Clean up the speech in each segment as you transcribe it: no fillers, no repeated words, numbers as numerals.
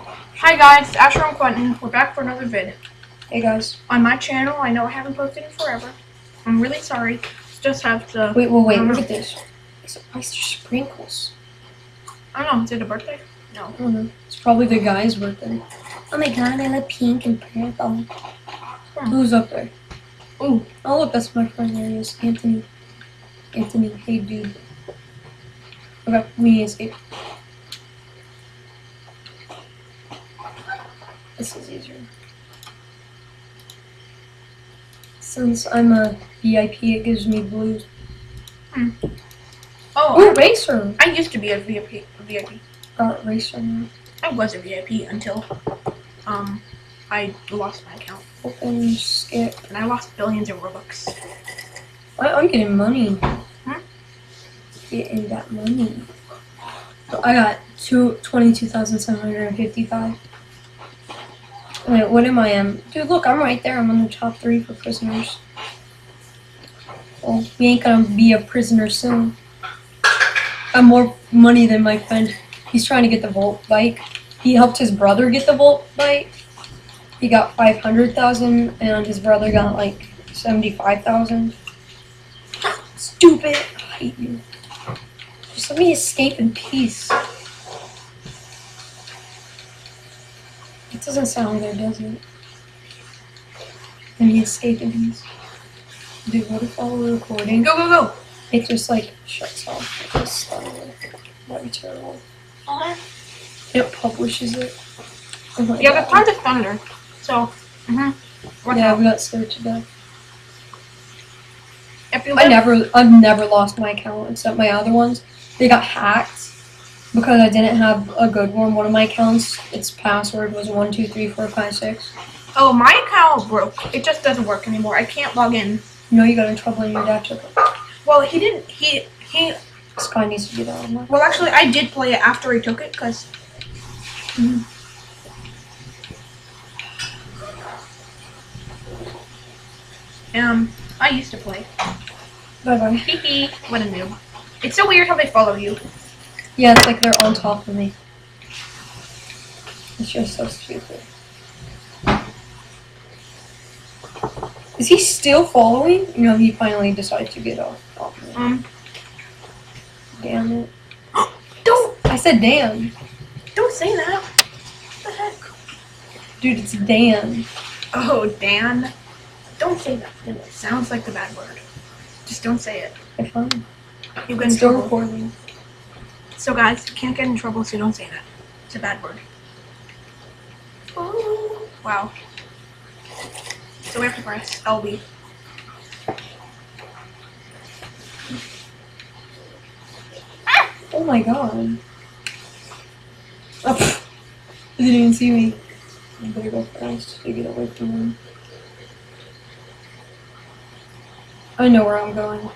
Hi guys, it's Asher and Quentin. We're back for another vid. Hey guys. On my channel, I know I haven't posted in forever. I'm really sorry. Just have to... Wait, look at this. Why is there sprinkles? I don't know, is it a birthday? No. I don't know. It's probably the guy's birthday. Oh my god, I love pink and purple. Who's up there? Ooh. Oh look, that's my friend. There he is. Anthony. Anthony, hey dude. Okay, we need to escape. This is easier. Since I'm a VIP, it gives me blues. Oh, ooh, racer! I used to be a VIP. Got racer now. I was a VIP until I lost my account. Open, skip. And I lost billions of Robux. I'm getting money. Getting that money. I got 22,755. Wait, what am I? Dude, look, I'm right there. I'm on the top 3 for prisoners. Well, we ain't gonna be a prisoner soon. I have more money than my friend. He's trying to get the Volt bike. He helped his brother get the Volt bike. He got 500,000, and his brother got like 75,000. Stupid! I hate you. Just let me escape in peace. It doesn't sound good, does it? Let me escape in peace. Dude, what if all we're recording? Go, go, go! It just like shuts off. It just that'd be terrible. It publishes it. Oh my yeah, God. but tons of thunder. So, yeah, we got scared to death. I've never lost my account except my other ones. They got hacked because I didn't have a good one. One of my accounts, its password was 123456. Oh, my account broke. It just doesn't work anymore. I can't log in. You know you got in trouble and your dad took it. Well, he didn't. He. This guy needs to be that one. Well, actually, I did play it after he took it, because... I used to play. Bye-bye. Hee what a noob. It's so weird how they follow you. Yeah, it's like they're on top of me. It's just so stupid. Is he still following? No, he finally decided to get off me. Damn it. Don't! I said damn. Don't say that. What the heck? Dude, it's Dan. Oh, Dan. Don't say that. It sounds like the bad word. Just don't say it. Okay, fine. You get in Still trouble. recording. So guys, you can't get in trouble, so don't say that. It's a bad word. Oh, wow. So we have to press LB. Oh my god. Oh, he didn't even see me. I better go fast to get away from him. I know where I'm going.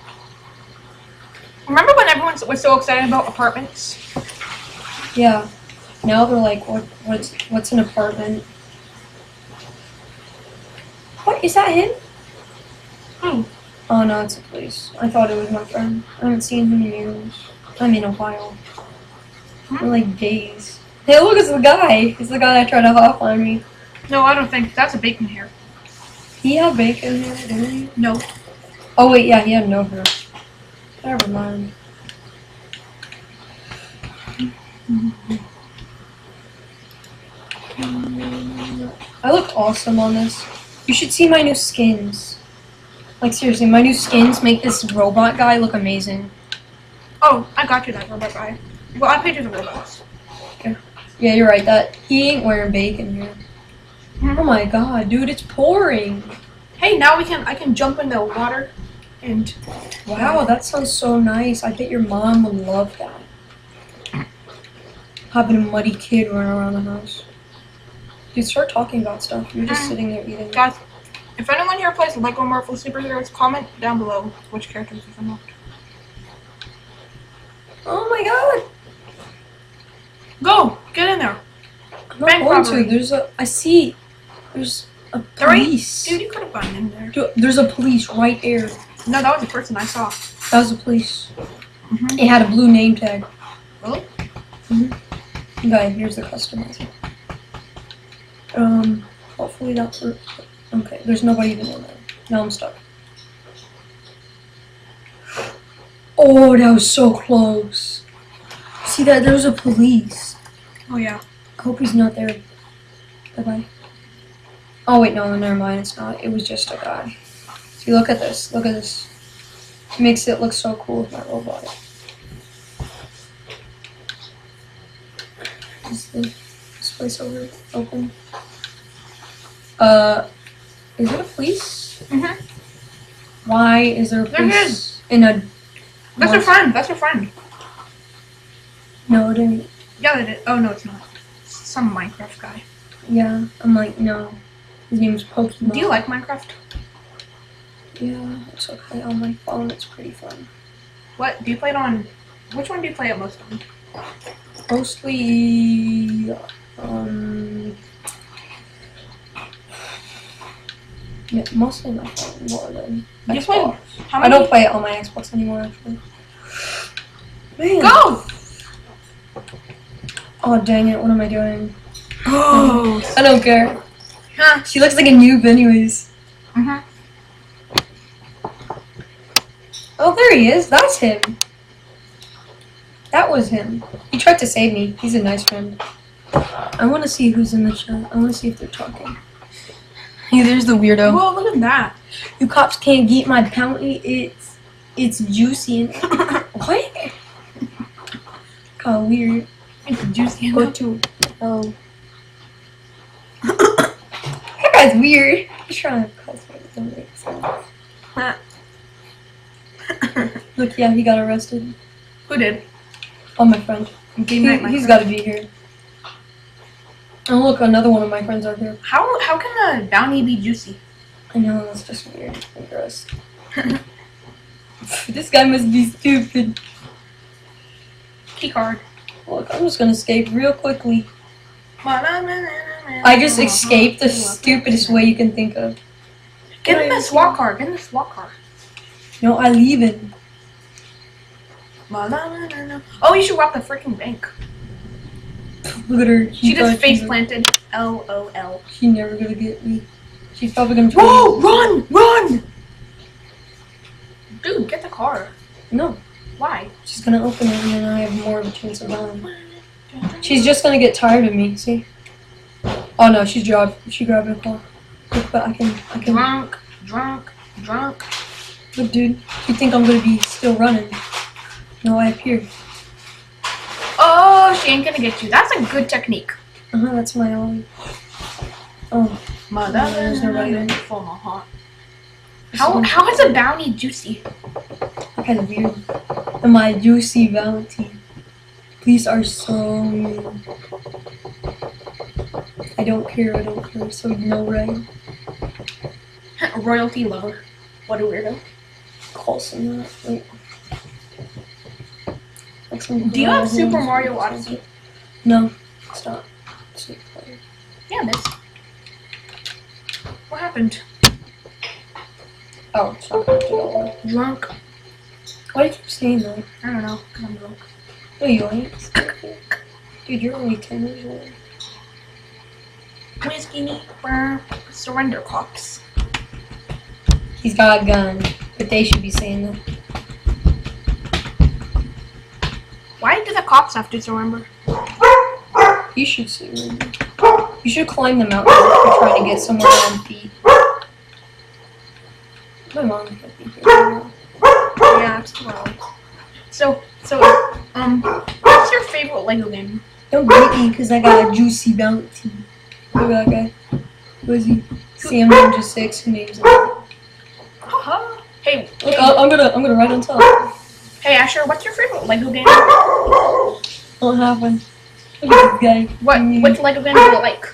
Remember when everyone was so excited about apartments? Yeah. Now they're like, what's an apartment? What? Is that him? Oh no, it's a police. I thought it was my friend. I haven't seen him in years. I mean, a while. For like days. Hey, look, it's the guy. It's the guy that tried to hop on me. No, I don't think. That's a bacon hair. He had bacon here, didn't he? No. Oh wait, yeah, he had no hair. Never mind. I look awesome on this. You should see my new skins. Like seriously, my new skins make this robot guy look amazing. Oh, I got you that robot guy. Well, I paid you the robots. Okay. Yeah, you're right. That he ain't wearing bacon here. Oh my god, dude, it's pouring. Hey, now I can jump in the water and... Wow, that sounds so nice. I bet your mom would love that. Having a muddy kid run around the house. Dude, start talking about stuff. You're just sitting there eating. Guys, if anyone here plays Lego Marvel Superheroes, comment down below which characters you've unlocked. Oh my god! Go! Get in there! I'm not going to. There's a police. Dude, you could have gotten in there. Dude, there's a police right there. No, that was the person I saw. That was the police. It had a blue name tag. Really? Okay, here's the customizer. Hopefully that works. Okay, there's nobody even in there. Now I'm stuck. Oh, that was so close. See that? There was a police. Oh yeah. I hope he's not there. Bye-bye. Oh wait, no, never mind. It's not. It was just a guy. See, look at this. Look at this. It makes it look so cool with my robot. Is this place over open? Is it a police? Mhm. Why is there a There police in a? That's her friend. That's her friend. No, it didn't. Yeah, it is. Oh no, it's not. It's some Minecraft guy. Yeah, I'm like, no. His name's Pokemon. Do you like Minecraft? Yeah, it's okay. On my phone, it's pretty fun. What do you play it on? Which one do you play it most on? Mostly, yeah, mostly my phone more than You Xbox. play- How I many? don't play it on my Xbox anymore, actually. Man. Go! Oh, dang it. What am I doing? Oh. I don't care. Huh. She looks like a noob anyways. Mhm. Oh, there he is. That's him. That was him. He tried to save me. He's a nice friend. I want to see who's in the chat. I want to see if they're talking. Hey, there's the weirdo. Whoa, look at that. You cops can't get my bounty. It's juicy. What? Oh, weird. It's juicy. Go to. Oh. That guy's weird. He's trying to cuss me. It doesn't make sense. Huh. Look, yeah, he got arrested. Who did? Oh, my friend. Game night. He's got to be here. Oh, look, another one of my friends are here. How can a bounty be juicy? I know, that's just weird and gross. This guy must be stupid. Key card. Look, I'm just gonna escape real quickly. I just escaped the stupidest way you can think of. Get in the SWAT car. Get in the SWAT car. No, I leave it. Oh, you should rob the freaking bank. Look at her. She just face planted. LOL. She's never gonna get me. She's probably gonna try. Whoa! Run! Run! Dude, get the car. No. Why? She's gonna open it and then I have more of a chance of dying. She's just gonna get tired of me, see? Oh no, she grabbed a car. Look, but I can. Drunk. Look, dude, you think I'm gonna be still running? No, I appear. Oh, she ain't gonna get you. That's a good technique. That's my only. Oh. There's nobody there. How is a bounty juicy? Kind of weird. And my juicy bounty. These are so weird. I don't care, so you know, right? Royalty lover. What a weirdo. Close enough. Wait. Do you have Super Mario Odyssey? No, it's not. Yeah, it is. What happened? Oh, it's not connected all. Drunk. Why do you keep saying that? I don't know, because I'm drunk. No, you ain't. Dude, you're only 10 years old. Whiskey, surrender cops. He's got a gun, but they should be saying that. Why do the cops have to surrender? You should surrender. You should climb the mountain if you're trying to get somewhere on feet. My mom can't be here right now. Yeah, it's too early. So, what's your favorite Lego game? Don't beat me because I got a juicy bounty. Look at that guy. Who is he? Sam Ninja 6. Who names him? Haha. Hey, Look, I'm gonna ride on top. Hey Asher, what's your favorite Lego game? I don't have one. Look at this guy. Which Lego game do you like?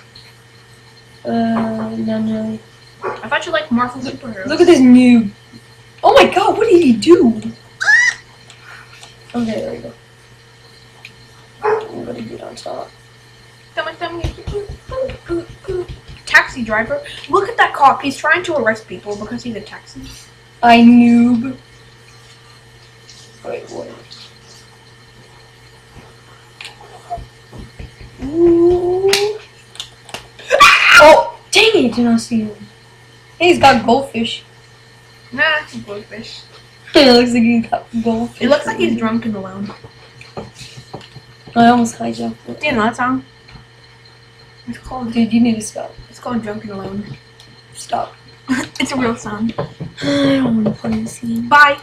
None really. I thought you liked Marvel superheroes. Look at this noob. Oh my god, what did he do? Okay, there we go. I'm gonna get on top. Taxi driver. Look at that cop. He's trying to arrest people because he's a taxi. I noob. Wait, what? Ooh. do not see him. Hey, he's got goldfish. Nah, it's a goldfish. It looks like he's got goldfish. It looks like he's drunk and alone. I almost hijacked it. Do you know that song? It's called. Dude, you need to stop. It's called Drunk and Alone. Stop. It's a real song. I don't want to play this game. Bye.